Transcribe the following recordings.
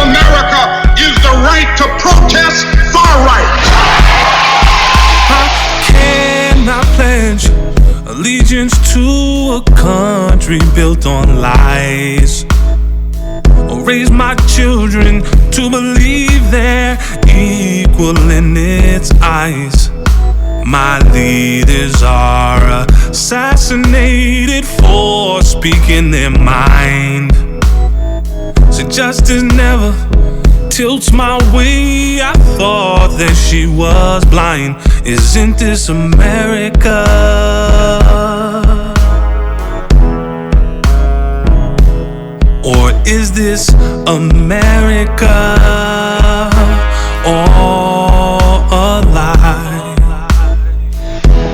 America is the right to protest far right. How can I pledge allegiance to a country built on lies? Or raise my children to believe they're equal in its eyes? My leaders are assassinated for speaking their mind. So justice never tilts my way. I thought that she was blind. Isn't this America? Or is this America all a lie?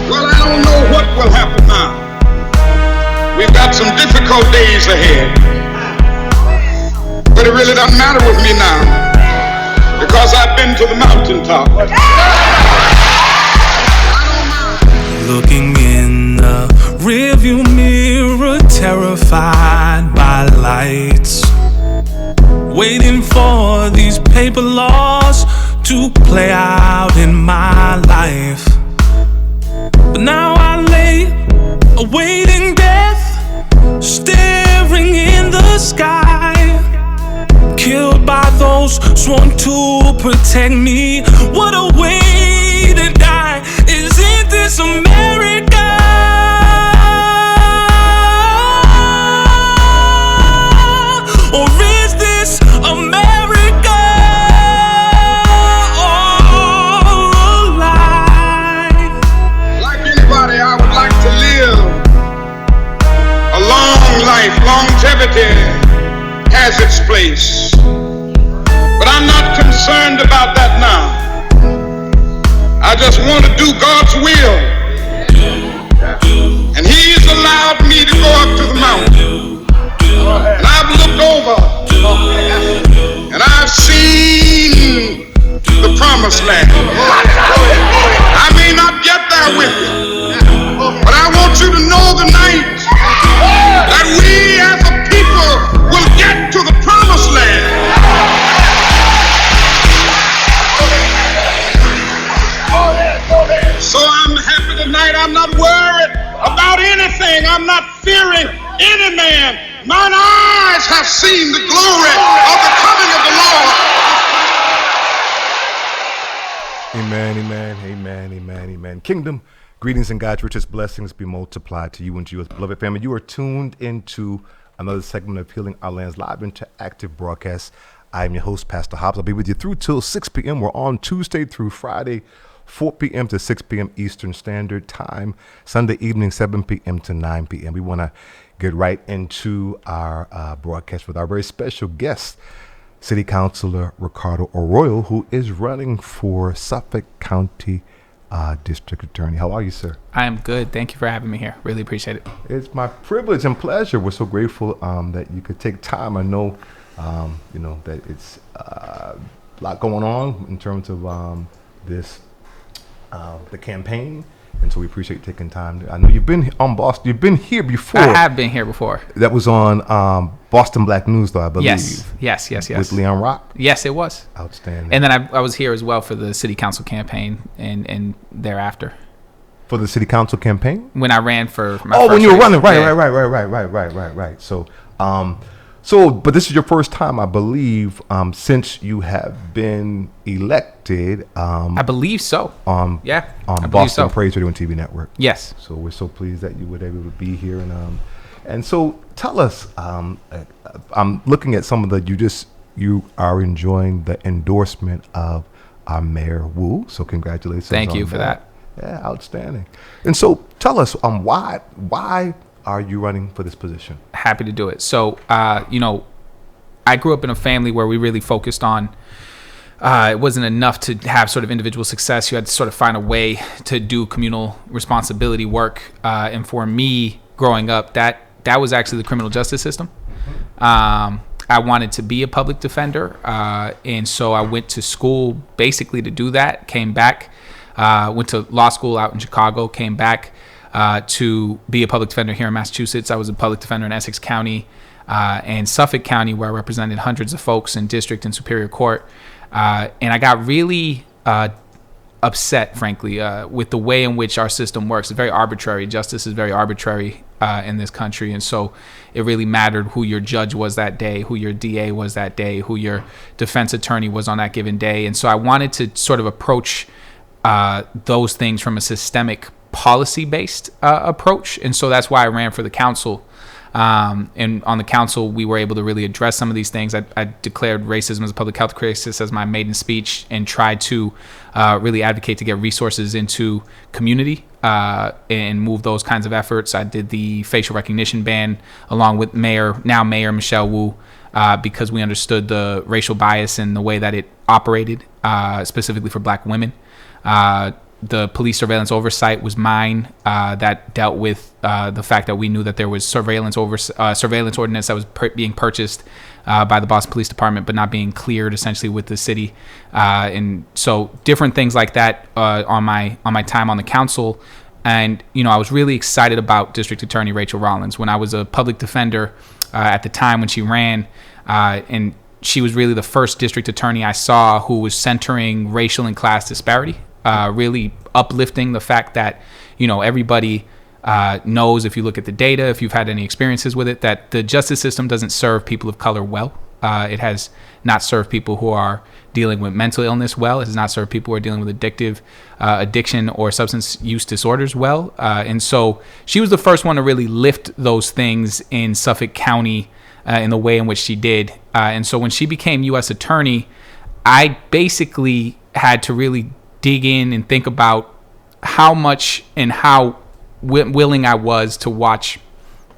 Well, I don't know what will happen now. We've got some difficult days ahead. But it really doesn't matter with me now, because I've been to the mountaintop. Looking in the rearview mirror, terrified by lights, waiting for these paper laws to play out in my life. But now I lay awaiting death, staring in the sky, killed by those sworn to protect me. What a way to die. Isn't this America? Or is this America all a lie? Like anybody, I would like to live a long life. Longevity has its place. But I'm not concerned about that now. I just want to do God's will. And He's allowed me to go up to the mountain. And I've looked over and I've seen the promised land. I may not get there with you, but I want you to know tonight that we as a people will get to the promised land. So I'm happy tonight. I'm not worried about anything. I'm not fearing any man. Mine eyes have seen the glory of the coming of the Lord. Amen, amen, amen, amen, amen. Kingdom, greetings and God's richest blessings be multiplied to you and to your beloved family. You are tuned into another segment of Healing Our Land's live interactive broadcast. I am your host, Pastor Hobbs. I'll be with you through till 6 p.m. We're on Tuesday through Friday, 4 p.m. to 6 p.m. Eastern Standard Time. Sunday evening, 7 p.m. to 9 p.m. We want to get right into our broadcast with our very special guest, City Councilor Ricardo Arroyo, who is running for Suffolk County District Attorney. How are you, sir? I am good. Thank you for having me here. Really appreciate it. It's my privilege and pleasure. We're so grateful that you could take time. I know, that it's a lot going on in terms of the campaign. And so we appreciate you taking time. I know you've been on Boston. You've been here before. I have been here before. That was on Boston Black News, though, I believe. Yes. With Leon Rock? Yes, it was. Outstanding. And then I was here as well for the city council campaign and thereafter. For the city council campaign? When I ran for my first when you were race. running. Right. So, but this is your first time, I believe, since you have been elected. I believe so. On Boston Praise Radio and TV Network. Yes. So we're so pleased that you were able to be here, and so tell us. I'm looking at some of you are enjoying the endorsement of our Mayor Wu. So congratulations. Thank you for that. Yeah, outstanding. And so tell us, why are you running for this position? Happy to do it. So, I grew up in a family where we really focused on, it wasn't enough to have sort of individual success. You had to sort of find a way to do communal responsibility work. And for me, growing up, that was actually the criminal justice system. I wanted to be a public defender. And so I went to school basically to do that, came back, went to law school out in Chicago, came back to be a public defender here in Massachusetts. I was a public defender in Essex County. and Suffolk County, where I represented hundreds of folks in district and superior court. And I got really upset, frankly, with the way in which our system works. It's very arbitrary. Justice is very arbitrary in this country. And so it really mattered who your judge was that day, who your DA was that day, who your defense attorney was on that given day. And so I wanted to sort of approach those things from a systemic policy-based approach. And so that's why I ran for the council. And on the council, we were able to really address some of these things. I declared racism as a public health crisis as my maiden speech and tried to really advocate to get resources into community and move those kinds of efforts. I did the facial recognition ban along with now Mayor Michelle Wu, because we understood the racial bias and the way that it operated, specifically for Black women. The police surveillance oversight was mine. That dealt with the fact that we knew that there was surveillance ordinance that was being purchased by the Boston Police Department, but not being cleared essentially with the city. And so different things like that on my time on the council. And I was really excited about District Attorney Rachel Rollins when I was a public defender at the time when she ran, and she was really the first district attorney I saw who was centering racial and class disparity. Really uplifting the fact that, everybody knows, if you look at the data, if you've had any experiences with it, that the justice system doesn't serve people of color well. It has not served people who are dealing with mental illness well. It has not served people who are dealing with addiction or substance use disorders well. And so she was the first one to really lift those things in Suffolk County in the way in which she did. And so when she became U.S. Attorney, I basically had to really dig in and think about how much and how willing I was to watch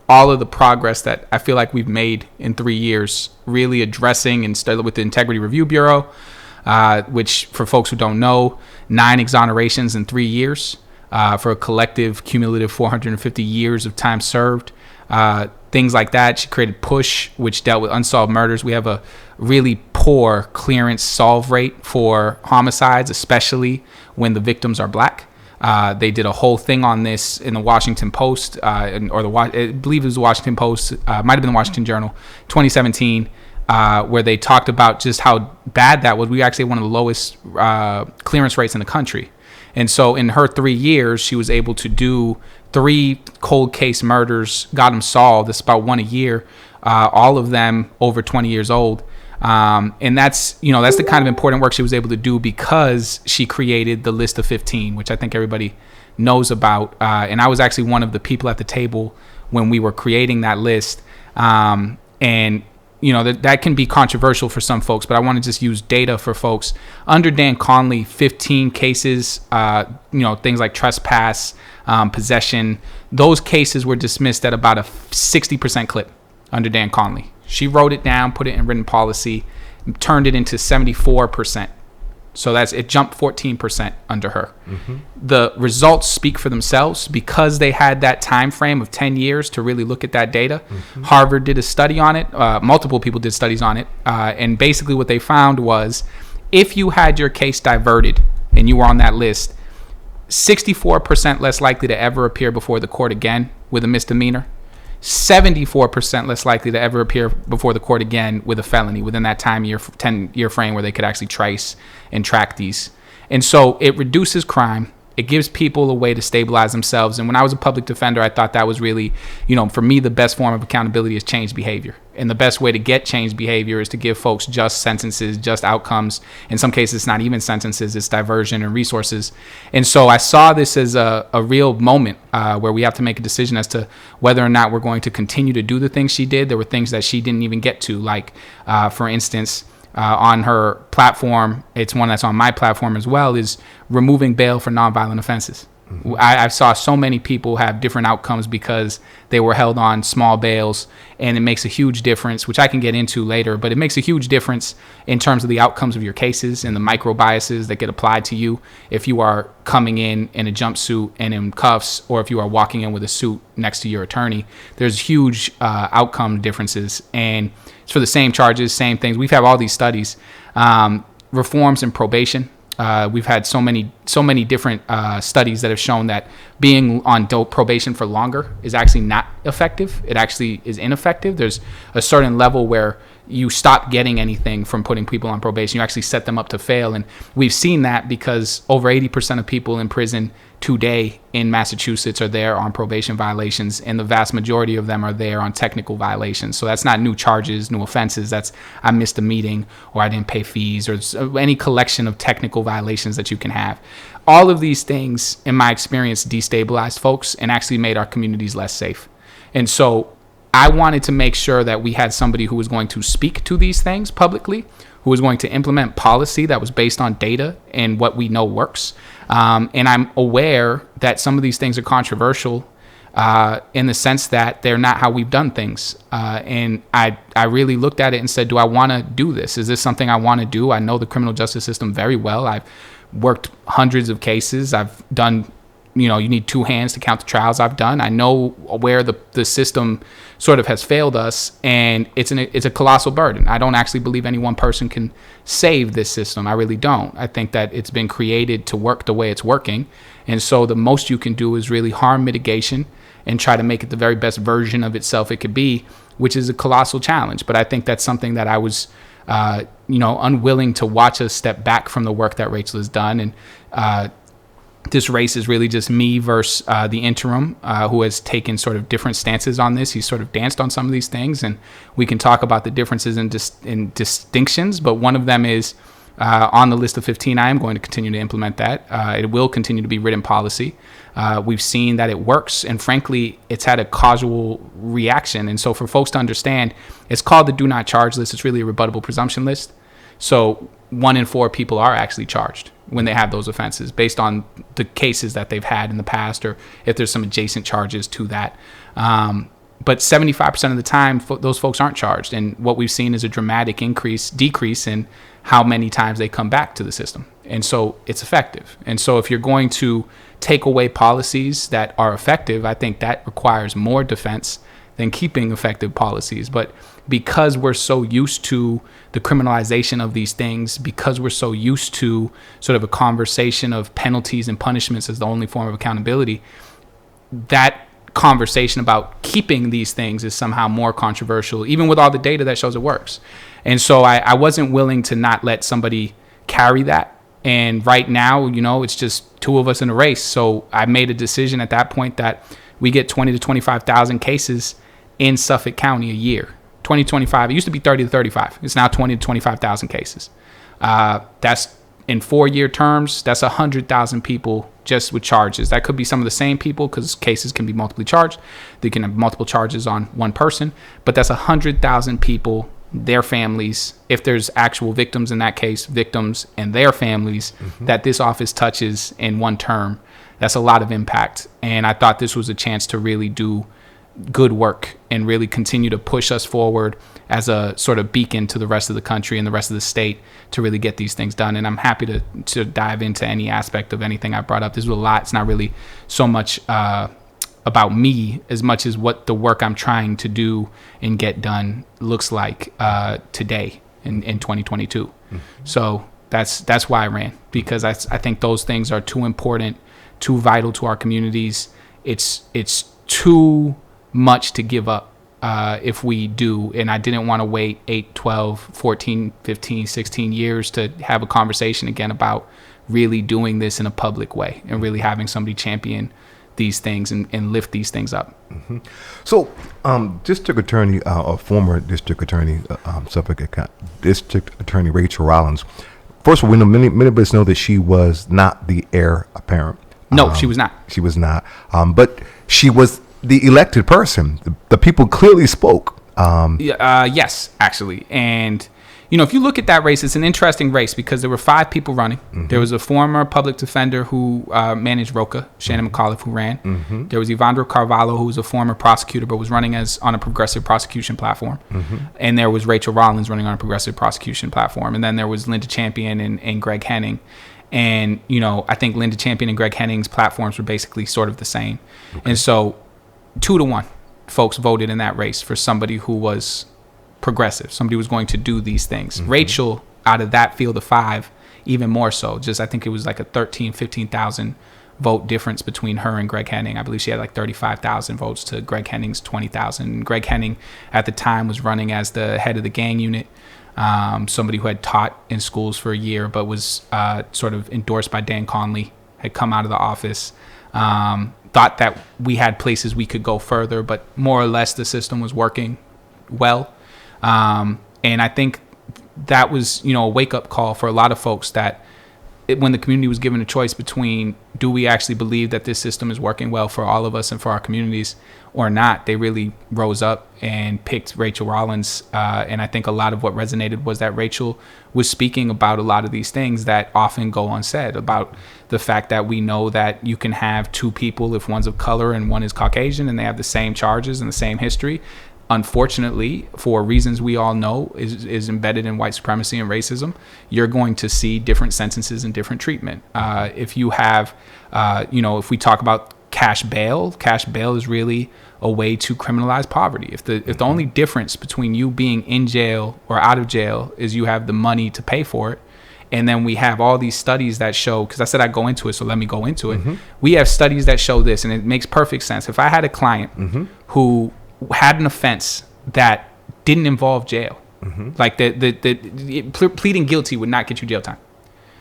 all of the progress that I feel like we've made in 3 years, really addressing and started with the Integrity Review Bureau, which for folks who don't know, 9 exonerations in 3 years for a collective cumulative 450 years of time served. Things like that. She created PUSH, which dealt with unsolved murders. We have a really poor clearance solve rate for homicides, especially when the victims are Black. They did a whole thing on this in the Washington Post, I believe it was the Washington Post, might have been the Washington Journal, 2017, where they talked about just how bad that was. We actually had one of the lowest clearance rates in the country. And so in her 3 years, she was able to do 3 cold case murders, got them solved. It's about 1 a year, all of them over 20 years old. And that's the kind of important work she was able to do because she created the list of 15, which I think everybody knows about. And I was actually one of the people at the table when we were creating that list. And that can be controversial for some folks, but I want to just use data for folks. Under Dan Conley, 15 cases, things like trespass, possession, those cases were dismissed at about a 60% clip under Dan Conley. She wrote it down, put it in written policy, turned it into 74%. So it jumped 14% under her. Mm-hmm. The results speak for themselves because they had that time frame of 10 years to really look at that data. Mm-hmm. Harvard did a study on it. Multiple people did studies on it. And basically what they found was if you had your case diverted and you were on that list, 64% less likely to ever appear before the court again with a misdemeanor, 74% less likely to ever appear before the court again with a felony within that 10-year frame where they could actually trace and track these. And so it reduces crime. It gives people a way to stabilize themselves. And when I was a public defender, I thought that was really, for me, the best form of accountability is change behavior. And the best way to get change behavior is to give folks just sentences, just outcomes. In some cases, it's not even sentences, it's diversion and resources. And so I saw this as a real moment where we have to make a decision as to whether or not we're going to continue to do the things she did. There were things that she didn't even get to, like, for instance, on her platform, it's one that's on my platform as well, is removing bail for nonviolent offenses. Mm-hmm. I saw so many people have different outcomes because they were held on small bails, and it makes a huge difference, which I can get into later, but it makes a huge difference in terms of the outcomes of your cases and the micro biases that get applied to you if you are coming in a jumpsuit and in cuffs, or if you are walking in with a suit next to your attorney. There's huge outcome differences, and it's for the same charges, same things. We've had all these studies. Reforms in probation. We've had so many different studies that have shown that being on probation for longer is actually not effective. It actually is ineffective. There's a certain level where you stop getting anything from putting people on probation. You actually set them up to fail. And we've seen that because over 80% of people in prison today in Massachusetts are there on probation violations, and the vast majority of them are there on technical violations. So that's not new charges, new offenses. That's I missed a meeting, or I didn't pay fees, or any collection of technical violations that you can have. All of these things, in my experience, destabilized folks and actually made our communities less safe. And so I wanted to make sure that we had somebody who was going to speak to these things publicly, who was going to implement policy that was based on data and what we know works. And I'm aware that some of these things are controversial in the sense that they're not how we've done things. And I really looked at it and said, do I want to do this? Is this something I want to do? I know the criminal justice system very well. I've worked hundreds of cases. I've done, you need 2 hands to count the trials I've done. I know where the system sort of has failed us, and it's a colossal burden. I don't actually believe any one person can save this system. I really don't. I think that it's been created to work the way it's working. And so the most you can do is really harm mitigation and try to make it the very best version of itself it could be, which is a colossal challenge. But I think that's something that I was, unwilling to watch us step back from the work that Rachel has done. And, this race is really just me versus the interim, who has taken sort of different stances on this. He's sort of danced on some of these things, and we can talk about the differences and distinctions. But one of them is on the list of 15. I am going to continue to implement that. It will continue to be written policy. We've seen that it works, and frankly, it's had a causal reaction. And so for folks to understand, it's called the do not charge list. It's really a rebuttable presumption list. So 1 in 4 people are actually charged when they have those offenses based on the cases that they've had in the past, or if there's some adjacent charges to that. But 75% of the time, those folks aren't charged. And what we've seen is a dramatic decrease in how many times they come back to the system. And so it's effective. And so if you're going to take away policies that are effective, I think that requires more defense than keeping effective policies. But because we're so used to the criminalization of these things, because we're so used to sort of a conversation of penalties and punishments as the only form of accountability, that conversation about keeping these things is somehow more controversial, even with all the data that shows it works. And so I wasn't willing to not let somebody carry that. And right now, it's just 2 of us in a race. So I made a decision at that point that we get 20 to 25,000 cases in Suffolk County a year. 2025, it used to be 30 to 35. It's now 20 to 25,000 cases. That's in 4-year terms. That's 100,000 people just with charges. That could be some of the same people because cases can be multiply charged. They can have multiple charges on one person, but that's 100,000 people, their families, if there's actual victims in that case, victims and their families that this office touches in one term. That's a lot of impact. And I thought this was a chance to really do good work and really continue to push us forward as a sort of beacon to the rest of the country and the rest of the state to really get these things done. And I'm happy to dive into any aspect of anything I brought up. This was a lot. It's not really so much about me as much as what the work I'm trying to do and get done looks like today in 2022. So that's why I ran, because I think those things are too important, too vital to our communities. It's too much to give up if we do. And I didn't want to wait 8, 12, 14, 15, 16 years to have a conversation again about really doing this in a public way and really having somebody champion these things and lift these things up. So, District Attorney, former District Attorney, Suffolk District Attorney Rachel Rollins. First of all, we know many of us know that she was not the heir apparent. No, she was not. She was not. But she was the elected person. The people clearly spoke. Yes, actually. And, if you look at that race, it's an interesting race because there were 5 people running. There was a former public defender who managed ROCA, Shannon McAuliffe, who ran. There was Ivandro Carvalho, who was a former prosecutor but was running on a progressive prosecution platform. And there was Rachel Rollins running on a progressive prosecution platform. And then there was Linda Champion and Greg Henning. And, I think Linda Champion and Greg Henning's platforms were basically sort of the same. And so 2-1 folks voted in that race for somebody who was progressive, somebody who was going to do these things. Rachel, out of that field of 5, even more so. Just I think it was like a 15,000 vote difference between her and Greg Henning. I believe she had like 35,000 votes to Greg Henning's 20,000. Greg Henning at the time was running as the head of the gang unit, somebody who had taught in schools for a year but was sort of endorsed by Dan Conley, had come out of the office, thought that we had places we could go further, but more or less the system was working well. And I think that was, a wake-up call for a lot of folks that when the community was given a choice between do we actually believe that this system is working well for all of us and for our communities or not, they really rose up and picked Rachel Rollins. And I think a lot of what resonated was that Rachel was speaking about a lot of these things that often go unsaid, about the fact that we know that you can have two people, if one's of color and one is Caucasian, and they have the same charges and the same history. Unfortunately, for reasons we all know is embedded in white supremacy and racism, you're going to see different sentences and different treatment. If you have, if we talk about cash bail is really a way to criminalize poverty. If the only difference between you being in jail or out of jail is you have the money to pay for it, and then we have all these studies that show, because I said I'd go into it, so let me go into it. We have studies that show this, and it makes perfect sense. If I had a client who had an offense that didn't involve jail, like pleading guilty would not get you jail time.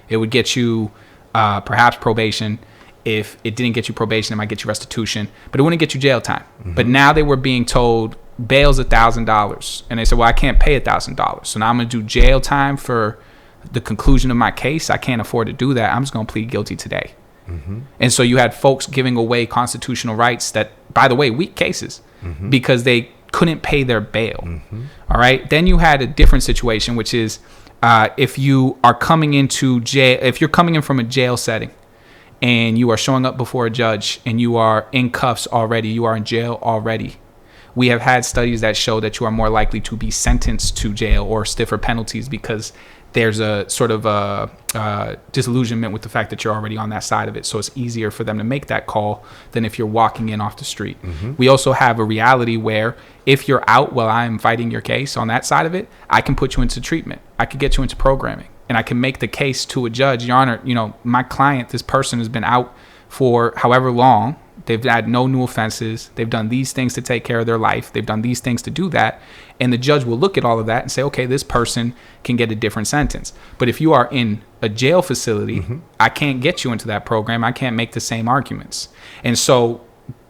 It would get you perhaps probation. If it didn't get you probation, it might get you restitution, but it wouldn't get you jail time. But now they were being told bail's $1,000, and they said, well, I can't pay $1,000, so now I'm going to do jail time for the conclusion of my case. I can't afford to do that. I'm just going to plead guilty today. And so you had folks giving away constitutional rights that, by the way, weak cases, because they couldn't pay their bail. All right. Then you had a different situation, which is if you are coming into jail, if you're coming in from a jail setting and you are showing up before a judge and you are in cuffs already, you are in jail already. We have had studies that show that you are more likely to be sentenced to jail or stiffer penalties because there's a sort of a disillusionment with the fact that you're already on that side of it. So it's easier for them to make that call than if you're walking in off the street. We also have a reality where if you're out while I'm fighting your case on that side of it, I can put you into treatment. I could get you into programming, and I can make the case to a judge, Your Honor, my client, this person has been out for however long. They've had no new offenses. They've done these things to take care of their life. They've done these things to do that. And the judge will look at all of that and say, okay, this person can get a different sentence. But if you are in a jail facility, I can't get you into that program. I can't make the same arguments. And so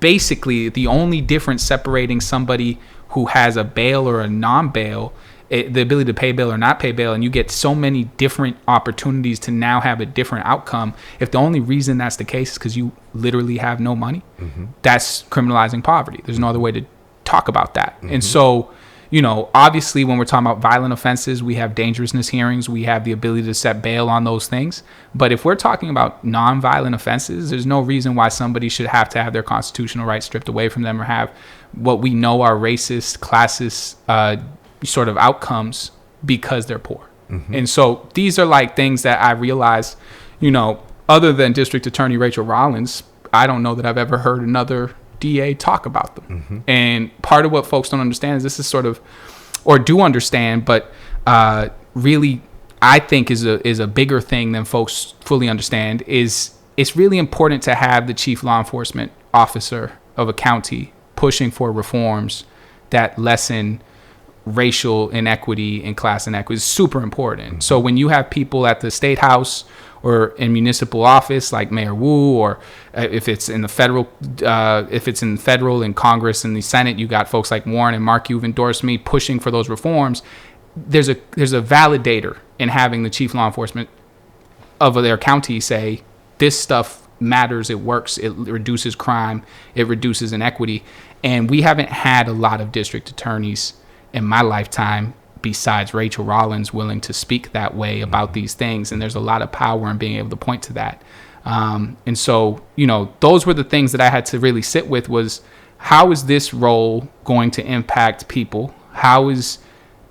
basically the only difference separating somebody who has a bail or a non-bail, the ability to pay bail or not pay bail, and you get so many different opportunities to now have a different outcome. If the only reason that's the case is because you literally have no money, that's criminalizing poverty. There's no other way to talk about that. And so, obviously when we're talking about violent offenses, we have dangerousness hearings. We have the ability to set bail on those things. But if we're talking about non-violent offenses, there's no reason why somebody should have to have their constitutional rights stripped away from them or have what we know are racist, classist, sort of outcomes because they're poor. And so these are like things that I realize, other than District Attorney Rachel Rollins, I don't know that I've ever heard another DA talk about them. And part of what folks don't understand is this is sort of, or do understand, but really I think is a bigger thing than folks fully understand, is it's really important to have the chief law enforcement officer of a county pushing for reforms that lessen racial inequity and class inequity. Is super important. So when you have people at the state house or in municipal office like Mayor Wu, or if it's in the federal in Congress and the Senate, you got folks like Warren and Mark, you've endorsed me, pushing for those reforms. There's a validator in having the chief law enforcement of their county say this stuff matters, it works, it reduces crime, it reduces inequity. And we haven't had a lot of district attorneys in my lifetime besides Rachel Rollins willing to speak that way about these things. And there's a lot of power in being able to point to that. And so, those were the things that I had to really sit with, was how is this role going to impact people?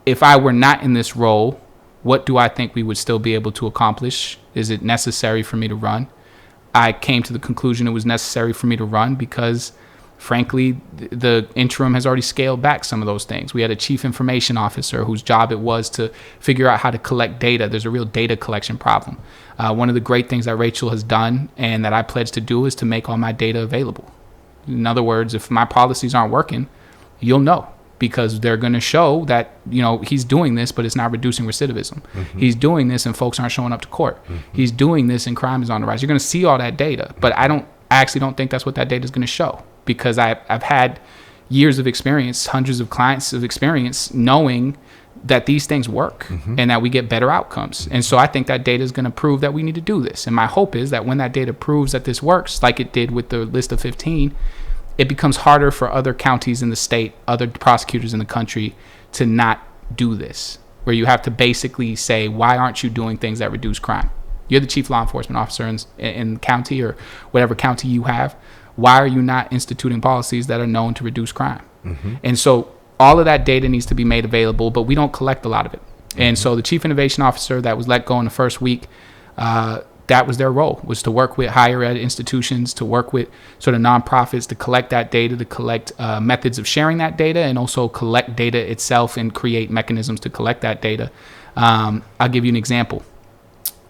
If I were not in this role, what do I think we would still be able to accomplish? Is it necessary for me to run? I came to the conclusion it was necessary for me to run because Frankly, the interim has already scaled back some of those things. We had a chief information officer whose job it was to figure out how to collect data. There's a real data collection problem. One of the great things that Rachel has done and that I pledge to do is to make all my data available. In other words, if my policies aren't working, you'll know, because they're going to show that, he's doing this, but it's not reducing recidivism. He's doing this and folks aren't showing up to court. He's doing this and crime is on the rise. You're going to see all that data, but I actually don't think that's what that data is going to show, because I've had years of experience, hundreds of clients of experience knowing that these things work and that we get better outcomes. And so I think that data is going to prove that we need to do this. And my hope is that when that data proves that this works, like it did with the list of 15, it becomes harder for other counties in the state, other prosecutors in the country to not do this, where you have to basically say, why aren't you doing things that reduce crime? You're the chief law enforcement officer in the county or whatever county you have. Why are you not instituting policies that are known to reduce crime? And so all of that data needs to be made available, but we don't collect a lot of it. And so the chief innovation officer that was let go in the first week, that was their role, was to work with higher ed institutions, to work with sort of nonprofits, to collect that data, to collect methods of sharing that data, and also collect data itself and create mechanisms to collect that data. I'll give you an example.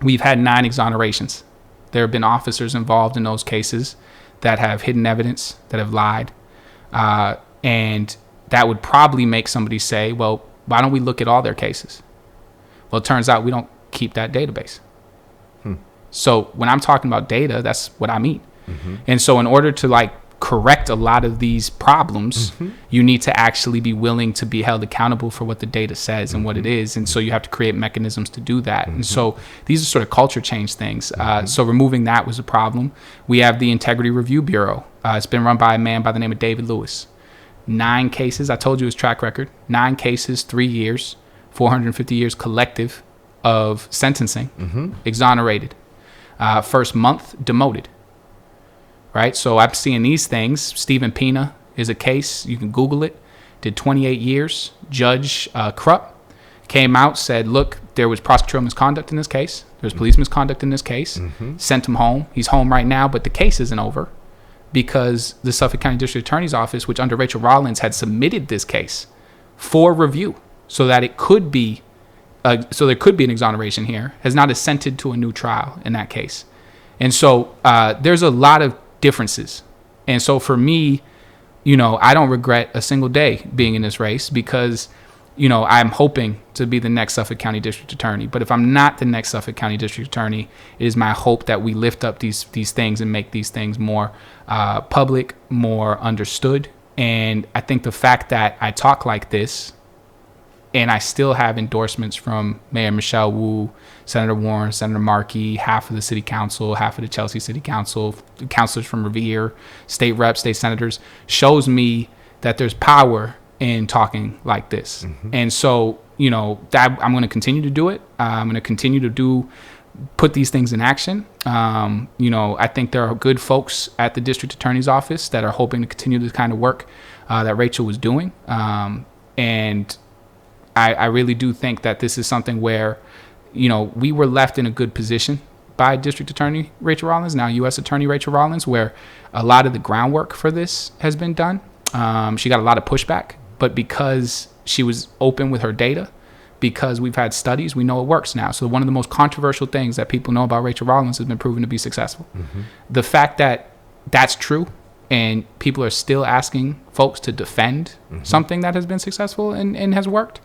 We've had 9 exonerations. There have been officers involved in those cases that have hidden evidence, that have lied. And that would probably make somebody say, well, why don't we look at all their cases? Well, it turns out we don't keep that database. So when I'm talking about data, that's what I mean. And so in order to correct a lot of these problems, you need to actually be willing to be held accountable for what the data says and what it is. And so you have to create mechanisms to do that. And so these are sort of culture change things. So removing that was a problem. We have the Integrity Review Bureau. It's been run by a man by the name of David Lewis. 9 cases. I told you his track record. 9 cases, 3 years, 450 years collective of sentencing, exonerated. First month, demoted. Right? So I'm seeing these things. Stephen Pina is a case. You can Google it. Did 28 years. Judge Krupp came out, said, look, there was prosecutorial misconduct in this case. There was police misconduct in this case. Sent him home. He's home right now, but the case isn't over because the Suffolk County District Attorney's Office, which under Rachel Rollins had submitted this case for review so that it could be so there could be an exoneration here, has not assented to a new trial in that case. And so there's a lot of differences. And so for me, I don't regret a single day being in this race because, I'm hoping to be the next Suffolk County District Attorney. But if I'm not the next Suffolk County District Attorney, it is my hope that we lift up these things and make these things more public, more understood. And I think the fact that I talk like this, and I still have endorsements from Mayor Michelle Wu, Senator Warren, Senator Markey, half of the city council, half of the Chelsea City Council, councilors from Revere, state reps, state senators, shows me that there's power in talking like this. And so, that I'm going to continue to do it. I'm going to continue to put these things in action. I think there are good folks at the district attorney's office that are hoping to continue the kind of work that Rachel was doing. And I really do think that this is something where, we were left in a good position by District Attorney Rachel Rollins, now U.S. Attorney Rachel Rollins, where a lot of the groundwork for this has been done. She got a lot of pushback, but because she was open with her data, because we've had studies, we know it works now. So one of the most controversial things that people know about Rachel Rollins has been proven to be successful. The fact that that's true and people are still asking folks to defend something that has been successful and has worked,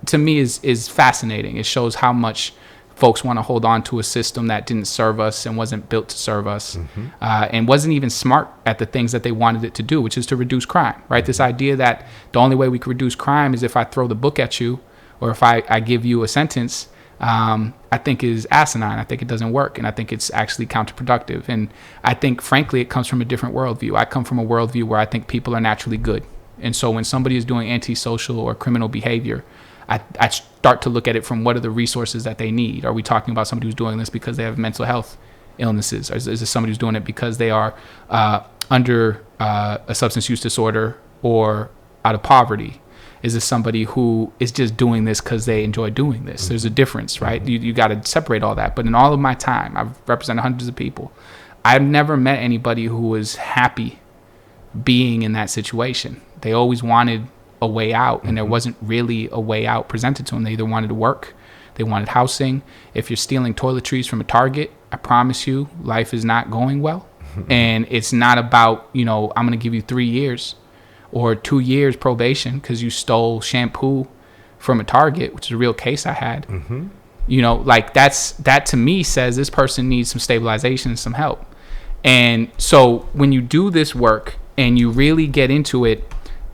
to me is fascinating. It shows how much folks want to hold on to a system that didn't serve us and wasn't built to serve us, and wasn't even smart at the things that they wanted it to do, which is to reduce crime, right? This idea that the only way we can reduce crime is if I throw the book at you or if I give you a sentence, I think is asinine. I think it doesn't work, and I think it's actually counterproductive. And I think, frankly, it comes from a different worldview. I come from a worldview where I think people are naturally good. And so when somebody is doing antisocial or criminal behavior, I start to look at it from what are the resources that they need. Are we talking about somebody who's doing this because they have mental health illnesses? Or is this somebody who's doing it because they are under a substance use disorder or out of poverty? Is this somebody who is just doing this because they enjoy doing this? There's a difference, right? You got to separate all that. But in all of my time, I've represented hundreds of people. I've never met anybody who was happy being in that situation. They always wanted a way out, and there wasn't really a way out presented to them. They either wanted to work, they wanted housing. If you're stealing toiletries from a Target, I promise you, life is not going well. And it's not about, I'm going to give you 3 years or 2 years probation because you stole shampoo from a Target, which is a real case I had. That to me says this person needs some stabilization and some help. And so when you do this work and you really get into it,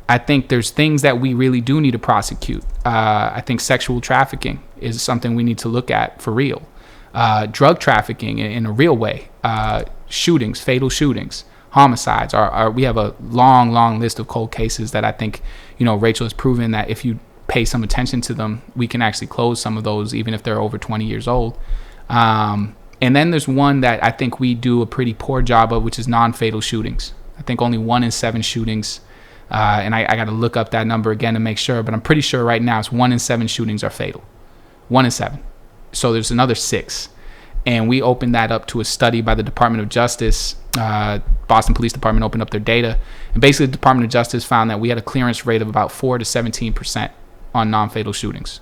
I think there's things that we really do need to prosecute. I think sexual trafficking is something we need to look at for real. Drug trafficking in a real way. Shootings, fatal shootings, homicides. We have a long list of cold cases that I think, Rachel has proven that if you pay some attention to them, we can actually close some of those, even if they're over 20 years old. And then there's one that I think we do a pretty poor job of, which is non-fatal shootings. I think only 1 in 7 shootings. And I got to look up that number again to make sure, but I'm pretty sure right now it's 1 in 7 shootings are fatal. 1 in 7. So there's another 6. And we opened that up to a study by the Department of Justice. Boston Police Department opened up their data. And basically the Department of Justice found that we had a clearance rate of about 4 to 17% on non-fatal shootings.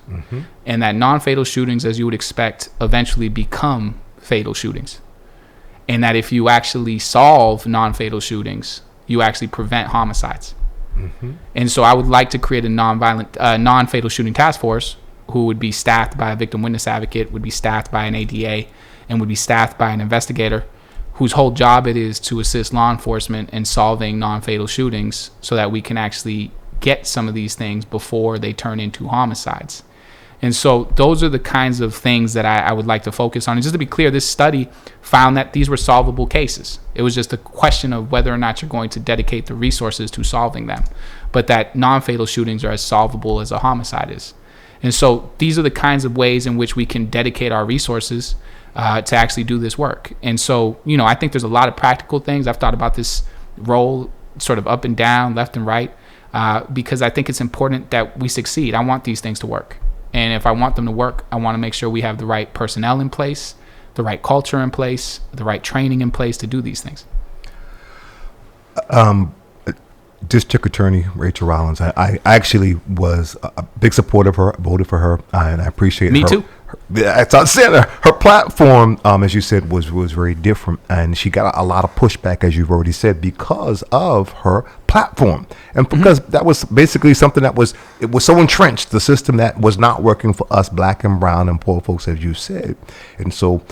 And that non-fatal shootings, as you would expect, eventually become fatal shootings. And that if you actually solve non-fatal shootings, you actually prevent homicides. And so I would like to create a non-fatal shooting task force who would be staffed by a victim witness advocate, would be staffed by an ADA, and would be staffed by an investigator whose whole job it is to assist law enforcement in solving non-fatal shootings so that we can actually get some of these things before they turn into homicides. And so those are the kinds of things that I would like to focus on. And just to be clear, this study found that these were solvable cases. It was just a question of whether or not you're going to dedicate the resources to solving them, but that non-fatal shootings are as solvable as a homicide is. And so these are the kinds of ways in which we can dedicate our resources to actually do this work. And so, I think there's a lot of practical things. I've thought about this role sort of up and down, left and right, because I think it's important that we succeed. I want these things to work. And if I want them to work, I want to make sure we have the right personnel in place, the right culture in place, the right training in place to do these things. District Attorney Rachel Rollins, I actually was a big supporter of her, voted for her, and I appreciate her. Me too. That's what I'm saying. Her platform, as you said, was very different, and she got a lot of pushback, as you've already said, because of her platform, and because that was basically something that was so entrenched, the system that was not working for us, black and brown and poor folks, as you said, and so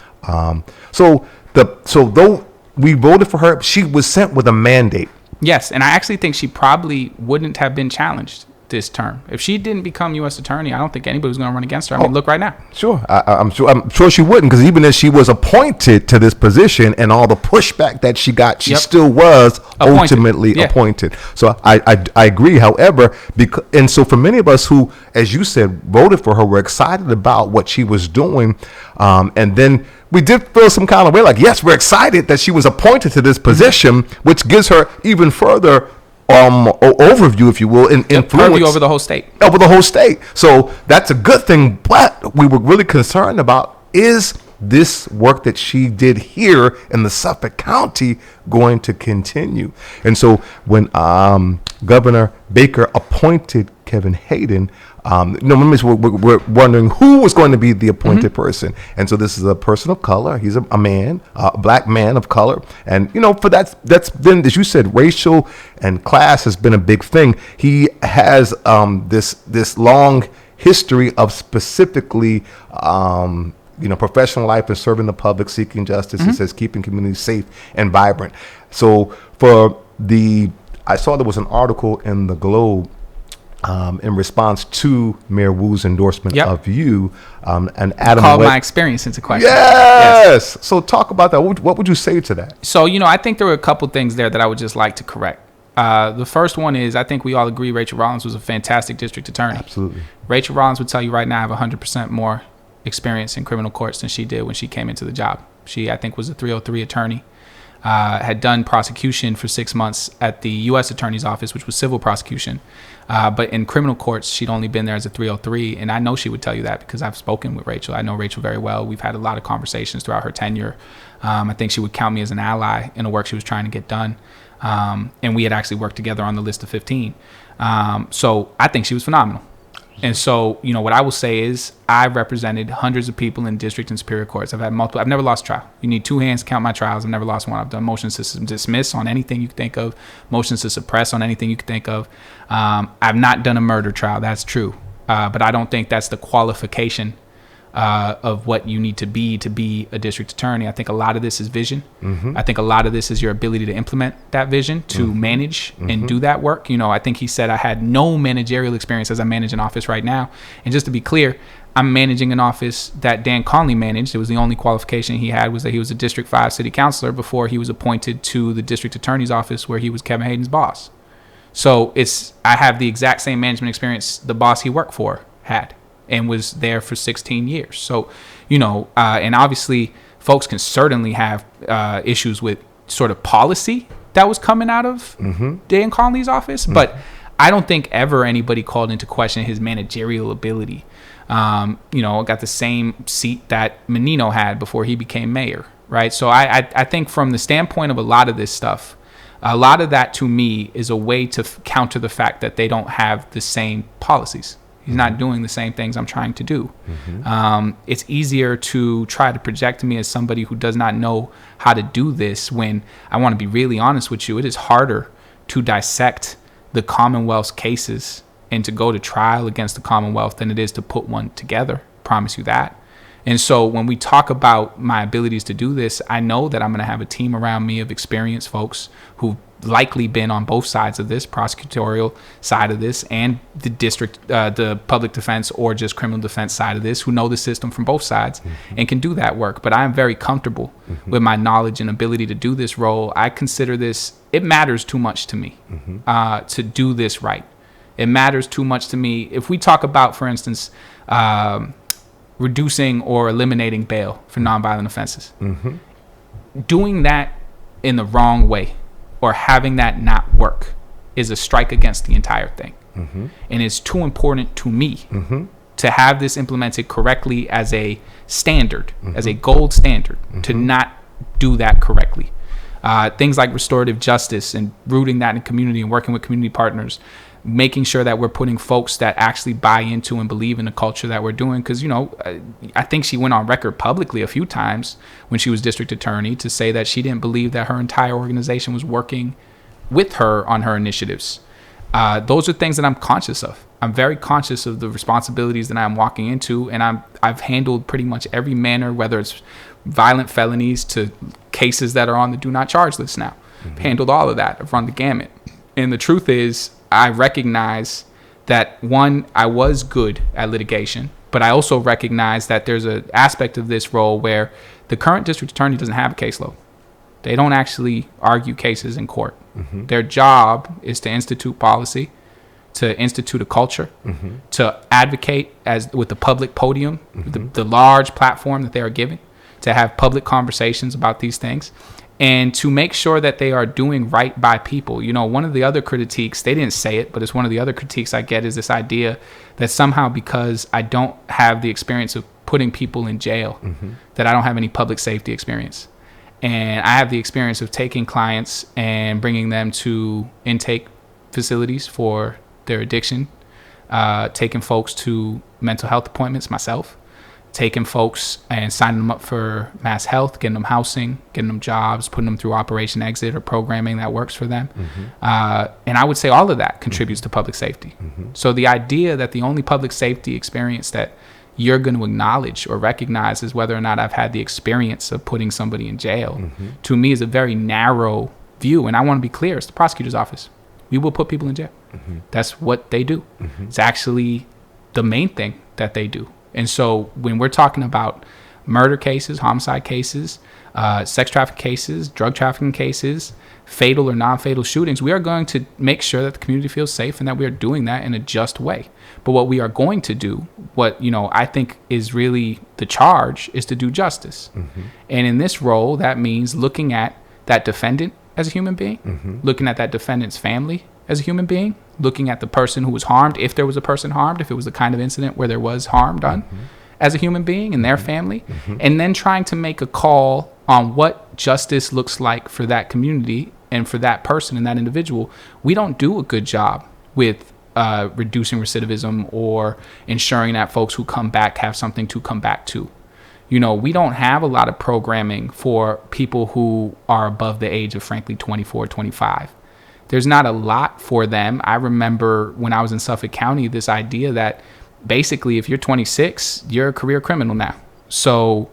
though we voted for her, she was sent with a mandate. Yes, and I actually think she probably wouldn't have been challenged this term. If she didn't become U.S. Attorney, I don't think anybody was going to run against her. I mean, look right now. Sure. I'm sure she wouldn't, because even as she was appointed to this position and all the pushback that she got, she still was ultimately appointed. So I agree. However, and so for many of us who, as you said, voted for her, were excited about what she was doing, and then we did feel some kind of way like, yes, we're excited that she was appointed to this position, which gives her even further overview, if you will, in influence over the whole state. So that's a good thing. But we were really concerned about, is this work that she did here in the Suffolk County going to continue? And so when Governor Baker appointed Kevin Hayden, we're wondering who was going to be the appointed person. And so this is a person of color. He's a man, a black man of color. And, for that's been, as you said, racial and class has been a big thing. He has this long history of specifically, professional life and serving the public, seeking justice. He says keeping communities safe and vibrant. So I saw there was an article in the Globe in response to Mayor Wu's endorsement of you, and Adam called my experience into question. Yes. So talk about that. What would you say to that? So, I think there were a couple things there that I would just like to correct. The first one is, I think we all agree Rachel Rollins was a fantastic district attorney. Absolutely. Rachel Rollins would tell you right now, I have 100% more experience in criminal courts than she did when she came into the job. She, I think, was a 303 attorney. had done prosecution for 6 months at the U.S. Attorney's Office, which was civil prosecution. But in criminal courts, she'd only been there as a 303. And I know she would tell you that because I've spoken with Rachel. I know Rachel very well. We've had a lot of conversations throughout her tenure. I think she would count me as an ally in the work she was trying to get done. And we had actually worked together on the list of 15. So I think she was phenomenal. And so, what I will say is I represented hundreds of people in district and superior courts. I've had multiple. I've never lost a trial. You need two hands to count my trials. I've never lost one. I've done motions to dismiss on anything you can think of, motions to suppress on anything you can think of. I've not done a murder trial. That's true. But I don't think that's the qualification of what you need to be a district attorney. I think a lot of this is vision. I think a lot of this is your ability to implement that vision, to manage and do that work. I think he said I had no managerial experience as I manage an office right now. And just to be clear, I'm managing an office that Dan Conley managed. It was the only qualification he had was that he was a District 5 city councilor before he was appointed to the district attorney's office where he was Kevin Hayden's boss. So I have the exact same management experience the boss he worked for had, and was there for 16 years. So, and obviously folks can certainly have issues with sort of policy that was coming out of Dan Conley's office, but I don't think ever anybody called into question his managerial ability. Got the same seat that Menino had before he became mayor, right? So I think from the standpoint of a lot of this stuff, a lot of that to me is a way to counter the fact that they don't have the same policies. He's not doing the same things I'm trying to do. It's easier to try to project me as somebody who does not know how to do this when I want to be really honest with you. It is harder to dissect the Commonwealth's cases and to go to trial against the Commonwealth than it is to put one together. Promise you that. And so when we talk about my abilities to do this, I know that I'm going to have a team around me of experienced folks who've likely been on both sides of this, prosecutorial side of this, and the district, the public defense or just criminal defense side of this, who know the system from both sides and can do that work. But I am very comfortable with my knowledge and ability to do this role. I consider this, it matters too much to me to do this right. It matters too much to me. If we talk about, for instance, reducing or eliminating bail for nonviolent offenses, doing that in the wrong way or having that not work is a strike against the entire thing. And it's too important to me to have this implemented correctly as a standard, as a gold standard, to not do that correctly. Things like restorative justice and rooting that in community and working with community partners, making sure that we're putting folks that actually buy into and believe in the culture that we're doing. Because, I think she went on record publicly a few times when she was district attorney to say that she didn't believe that her entire organization was working with her on her initiatives. Those are things that I'm conscious of. I'm very conscious of the responsibilities that I'm walking into, and I've handled pretty much every manner, whether it's violent felonies to cases that are on the do not charge list now. I've handled all of that. I've run the gamut. And the truth is, I recognize that, one, I was good at litigation, but I also recognize that there's an aspect of this role where the current district attorney doesn't have a caseload. They don't actually argue cases in court. Their job is to institute policy, to institute a culture, to advocate with the public podium, the large platform that they are giving, to have public conversations about these things, and to make sure that they are doing right by people. One of the other critiques, they didn't say it, but it's one of the other critiques I get, is this idea that somehow because I don't have the experience of putting people in jail, that I don't have any public safety experience. And I have the experience of taking clients and bringing them to intake facilities for their addiction, taking folks to mental health appointments myself, taking folks and signing them up for mass health, getting them housing, getting them jobs, putting them through Operation Exit or programming that works for them. And I would say all of that contributes to public safety. So the idea that the only public safety experience that you're going to acknowledge or recognize is whether or not I've had the experience of putting somebody in jail, to me is a very narrow view. And I want to be clear, it's the prosecutor's office. We will put people in jail. That's what they do. It's actually the main thing that they do. And so when we're talking about murder cases, homicide cases, sex trafficking cases, drug trafficking cases, fatal or non-fatal shootings, we are going to make sure that the community feels safe and that we are doing that in a just way. But what we are going to do, what I think is really the charge, is to do justice. And in this role, that means looking at that defendant as a human being, looking at that defendant's family as a human being, looking at the person who was harmed, if there was a person harmed, if it was the kind of incident where there was harm done as a human being and their family, and then trying to make a call on what justice looks like for that community and for that person and that individual. We don't do a good job with reducing recidivism or ensuring that folks who come back have something to come back to. You know, we don't have a lot of programming for people who are above the age of, frankly, 24, 25. There's not a lot for them. I remember when I was in Suffolk County, this idea that basically if you're 26, you're a career criminal now. So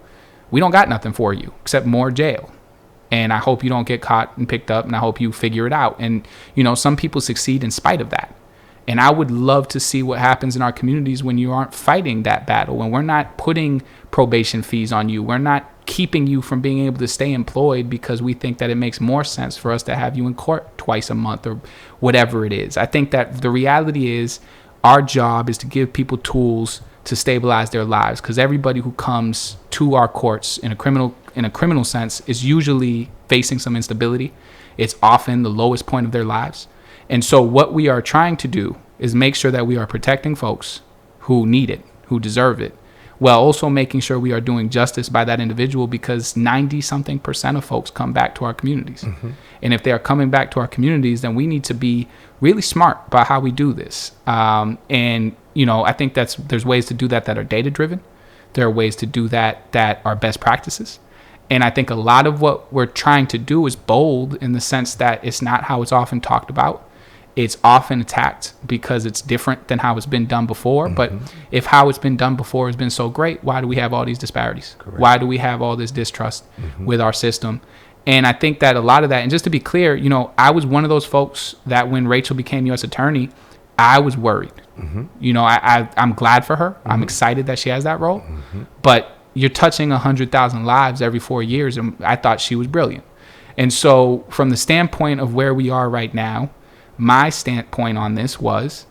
we don't got nothing for you except more jail. And I hope you don't get caught and picked up, and I hope you figure it out. And, you know, some people succeed in spite of that. And I would love to see what happens in our communities when you aren't fighting that battle, when we're not putting probation fees on you. We're not keeping you from being able to stay employed because we think that it makes more sense for us to have you in court twice a month or whatever it is. I think that the reality is our job is to give people tools to stabilize their lives, because everybody who comes to our courts in a criminal sense is usually facing some instability. It's often the lowest point of their lives. And so what we are trying to do is make sure that we are protecting folks who need it, who deserve it, while also making sure we are doing justice by that individual, because 90-something% of folks come back to our communities. And if they are coming back to our communities, then we need to be really smart about how we do this. And, you know, I think there's ways to do that are data-driven. There are ways to do that are best practices. And I think a lot of what we're trying to do is bold in the sense that it's not how it's often talked about. It's often attacked because it's different than how it's been done before. But if how it's been done before has been so great, why do we have all these disparities? Correct. Why do we have all this distrust with our system? And I think that a lot of that, and just to be clear, you know, I was one of those folks that when Rachel became U.S. Attorney, I was worried. You know, I'm glad for her. I'm excited that she has that role. But you're touching 100,000 lives every 4 years, and I thought she was brilliant. And so from the standpoint of where we are right now, my standpoint on this was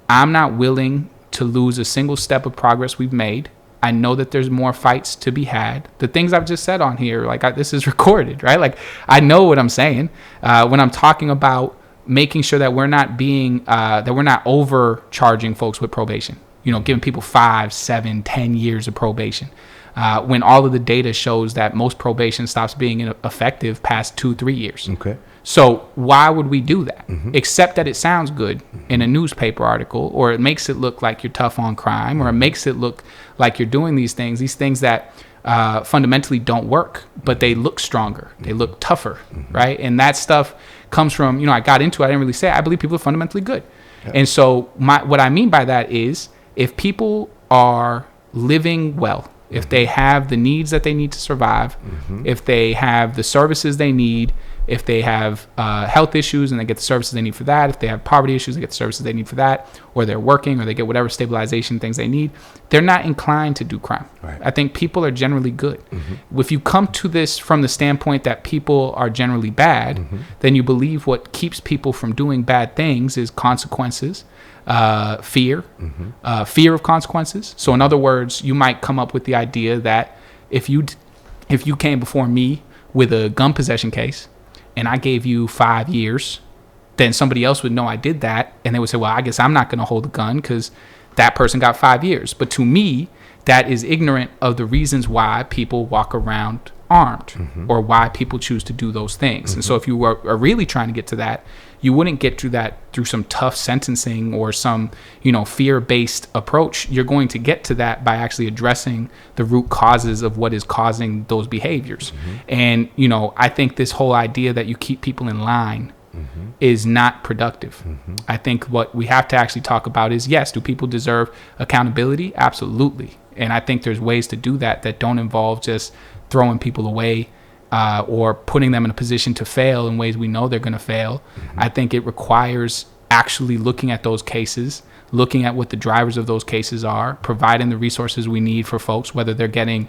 I'm not willing to lose a single step of progress we've made. I know that there's more fights to be had. The things I've just said on here, like this is recorded, right? Like I know what I'm saying when I'm talking about making sure that we're not that we're not overcharging folks with probation, you know, giving people 5, 7, 10 years of probation. When all of the data shows that most probation stops being effective past 2-3 years. Okay. So why would we do that? Except that it sounds good in a newspaper article, or it makes it look like you're tough on crime, or it makes it look like you're doing these things that fundamentally don't work, but they look stronger. They look tougher, right? And that stuff comes from, you know, I got into it, I didn't really say it. I believe people are fundamentally good. Yeah. And so what I mean by that is if people are living well, if they have the needs that they need to survive, if they have the services they need, if they have health issues and they get the services they need for that, if they have poverty issues, they get the services they need for that, or they're working or they get whatever stabilization things they need, they're not inclined to do crime. Right. I think people are generally good. If you come to this from the standpoint that people are generally bad, then you believe what keeps people from doing bad things is consequences. Fear of consequences. So in other words, you might come up with the idea that if you came before me with a gun possession case and I gave you 5 years, then somebody else would know I did that, and they would say, well, I guess I'm not going to hold a gun because that person got 5 years. But to me, that is ignorant of the reasons why people walk around armed or why people choose to do those things. And so if you are really trying to get to that, you wouldn't get to that through some tough sentencing or some, you know, fear-based approach. You're going to get to that by actually addressing the root causes of what is causing those behaviors. And, you know, I think this whole idea that you keep people in line is not productive. I think what we have to actually talk about is, yes, do people deserve accountability? Absolutely. And I think there's ways to do that don't involve just throwing people away or putting them in a position to fail in ways we know they're going to fail. I think it requires actually looking at those cases, looking at what the drivers of those cases are, providing the resources we need for folks, whether they're getting,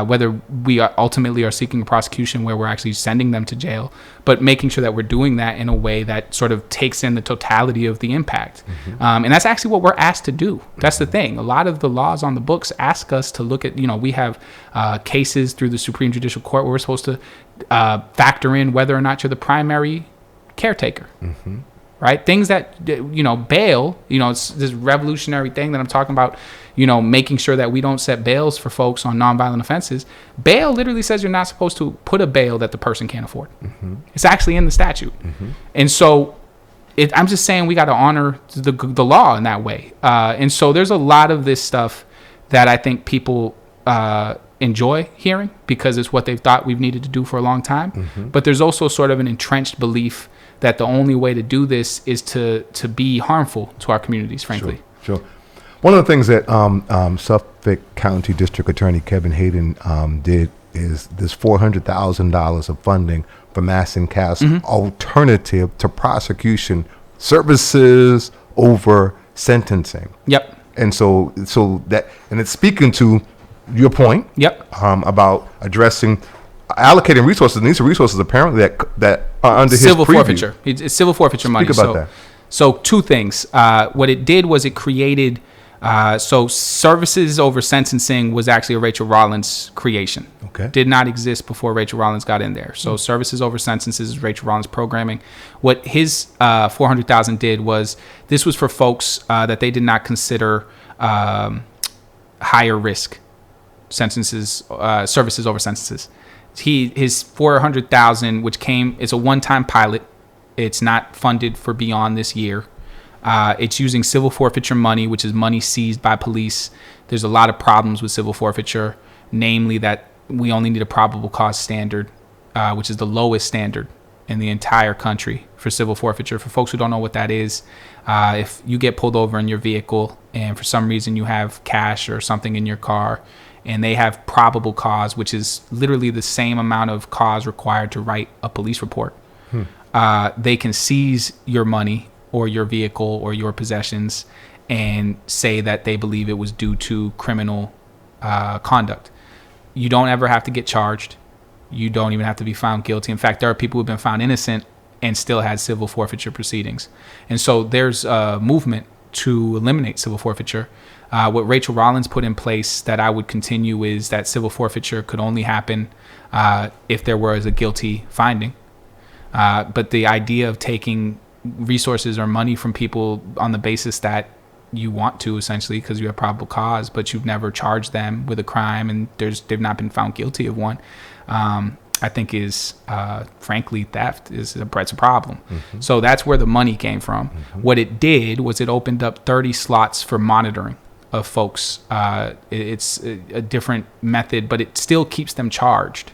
whether we ultimately are seeking a prosecution where we're actually sending them to jail, but making sure that we're doing that in a way that sort of takes in the totality of the impact. And that's actually what we're asked to do. That's the thing. A lot of the laws on the books ask us to look at, we have cases through the Supreme Judicial Court where we're supposed to factor in whether or not you're the primary caretaker. Right? Things that, bail, it's this revolutionary thing that I'm talking about, making sure that we don't set bails for folks on nonviolent offenses. Bail literally says you're not supposed to put a bail that the person can't afford. It's actually in the statute. And so I'm just saying we got to honor the law in that way. And so there's a lot of this stuff that I think people enjoy hearing because it's what they've thought we've needed to do for a long time. But there's also sort of an entrenched belief that the only way to do this is to be harmful to our communities, frankly. Sure. One of the things that Suffolk County District Attorney Kevin Hayden did is this $400,000 of funding for mass incass alternative to prosecution services over sentencing. Yep. And so that, and it's speaking to your point. Yep. About addressing, allocating resources, and these are resources apparently that are under civil his forfeiture. It's civil forfeiture money. Speak about that. So two things. What it did was it created. So services over sentencing was actually a Rachel Rollins creation. Okay. Did not exist before Rachel Rollins got in there. So services over sentences is Rachel Rollins programming. What his $400,000 did was this was for folks that they did not consider higher risk sentences, services over sentences. His $400,000, which it's a one-time pilot. It's not funded for beyond this year. It's using civil forfeiture money, which is money seized by police. There's a lot of problems with civil forfeiture, namely that we only need a probable cause standard, which is the lowest standard in the entire country for civil forfeiture. For folks who don't know what that is, if you get pulled over in your vehicle and for some reason you have cash or something in your car, and they have probable cause, which is literally the same amount of cause required to write a police report. They can seize your money or your vehicle or your possessions and say that they believe it was due to criminal conduct. You don't ever have to get charged. You don't even have to be found guilty. In fact, there are people who've been found innocent and still had civil forfeiture proceedings. And so there's a movement to eliminate civil forfeiture. What Rachel Rollins put in place that I would continue is that civil forfeiture could only happen if there was a guilty finding. But the idea of taking resources or money from people on the basis that you want to, essentially, because you have probable cause, but you've never charged them with a crime and they've not been found guilty of one, I think is, frankly, theft. It's a problem. So that's where the money came from. What it did was it opened up 30 slots for monitoring of folks. It's a different method, but it still keeps them charged.